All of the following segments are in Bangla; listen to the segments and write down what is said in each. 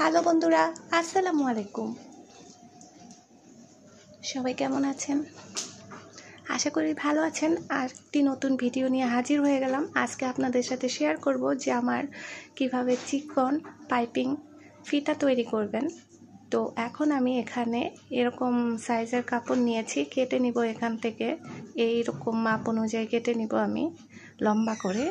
হ্যালো বন্ধুরা, আসসালামু আলাইকুম। সবাই কেমন আছেন? আশা করি ভালো আছেন। আর একটি নতুন ভিডিও নিয়ে হাজির হয়ে গেলাম। আজকে আপনাদের সাথে শেয়ার করব যে আমার কিভাবে চিকন পাইপিং ফিতা তৈরি করবেন। তো এখন আমি এখানে এরকম সাইজের কাপড় নিয়েছি, কেটে নিব এখান থেকে। এইরকম মাপ অনুযায়ী কেটে নিব আমি লম্বা করে।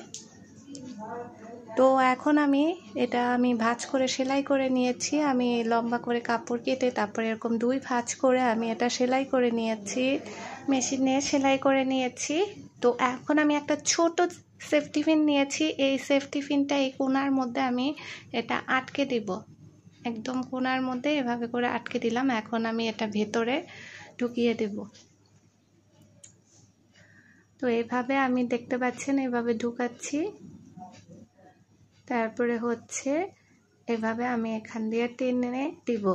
তো এখন আমি ভাঁজ করে সেলাই করে নিয়েছি। আমি লম্বা করে কাপড় কেটে তারপরে এরকম 2 ভাঁজ করে আমি এটা সেলাই করে নিয়েছি, মেশিনে সেলাই করে নিয়েছি। তো এখন আমি একটা ছোট সেফটি পিন নিয়েছি। এই সেফটি পিনটা এই কোণার মধ্যে আমি এটা আটকে দিব, একদম কোণার মধ্যে এভাবে করে আটকে দিলাম। এখন আমি এটা ভেতরে ঢুকিয়ে দেব। তো এইভাবে আমি দেখতে পাচ্ছেন এভাবে ঢুকাচ্ছি। তারপরে হচ্ছে এভাবে আমি এখান দিয়ে টেনে দিব,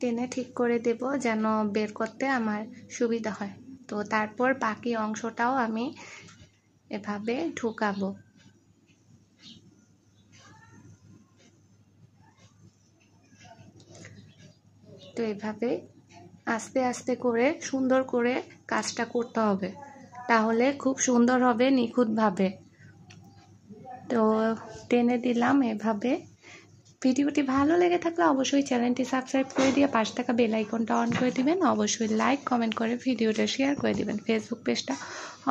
টেনে ঠিক করে দেব যেন বের করতে আমার সুবিধা হয়। তো তারপর বাকি অংশটাও আমি এভাবে ঢুকাবো। তো এভাবে আস্তে আস্তে করে সুন্দর করে কাজটা করতে হবে, তাহলে খুব সুন্দর হবে, নিখুঁতভাবে। তো টেনে দিলাম এভাবে। ভিডিওটি ভালো লেগে থাকলে অবশ্যই চ্যানেলটি সাবস্ক্রাইব করে দিয়ে পাশে থাকা বেল আইকনটা অন করে দিবেন। অবশ্যই লাইক কমেন্ট করে ভিডিওটা শেয়ার করে দিবেন। ফেসবুক পেজটা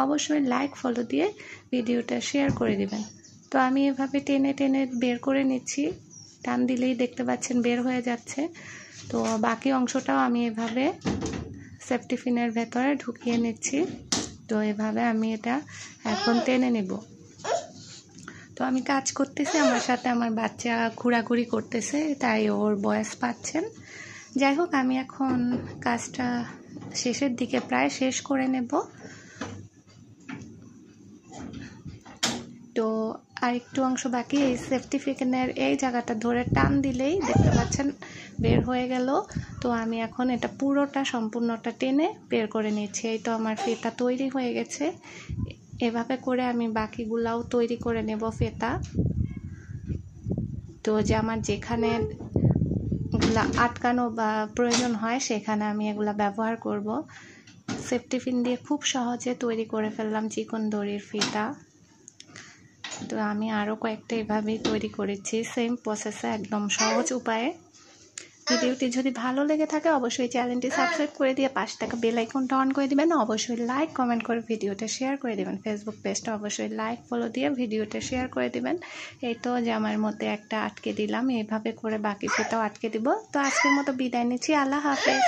অবশ্যই লাইক ফলো দিয়ে ভিডিওটা শেয়ার করে দিবেন। তো আমি এভাবে টেনে টেনে বের করে নিচ্ছি। টান দিলেই দেখতে পাচ্ছেন বের হয়ে যাচ্ছে। তো বাকি অংশটাও আমি এভাবে সেফটি পিনের ভেতরে ঢুকিয়ে নিচ্ছি। তো এভাবে আমি এটা এখন টেনে নেব। তো আমি কাজ করতেছি, আমার সাথে আমার বাচ্চা ঘোরাঘুরি করতেছে, তাই ওর ভয়েস পাচ্ছেন। যাই হোক, আমি এখন কাজটা শেষের দিকে প্রায় শেষ করে নেব। তো আর একটু অংশ বাকি। এই সেফটি পিনের এই জায়গাটা ধরে টান দিলেই দেখতে পাচ্ছেন বের হয়ে গেল। তো আমি এখন এটা পুরোটা সম্পূর্ণটা টেনে বের করে নিচ্ছি। এই তো আমার ফিতা তৈরি হয়ে গেছে। এভাবে করে আমি বাকিগুলাও তৈরি করে নেব ফিতা। তো যে আমার যেখানে এগুলা আটকানো বা প্রয়োজন হয় সেখানে আমি এগুলা ব্যবহার করব। সেফটি পিন দিয়ে খুব সহজে তৈরি করে ফেললাম চিকন দড়ির ফিতা। তো আমি আরও কয়েকটা এভাবেই তৈরি করেছি, সেম প্রসেসে, একদম সহজ উপায়ে। ভিডিওটি যদি ভালো লেগে থাকে অবশ্যই চ্যানেলটি সাবস্ক্রাইব করে দিয়ে পাশে থাকা বেল আইকনটা অন করে দিবেন। অবশ্যই লাইক কমেন্ট করে ভিডিওটা শেয়ার করে দিবেন। ফেসবুক পেজটা অবশ্যই লাইক ফলো দিয়ে ভিডিওটা শেয়ার করে দিবেন। এই তো জামার মধ্যে একটা আটকে দিলাম, এইভাবে করে বাকি ফিতাও আটকে দিব। তো আজকের মতো বিদায় নিচ্ছি। আল্লাহ হাফেজ।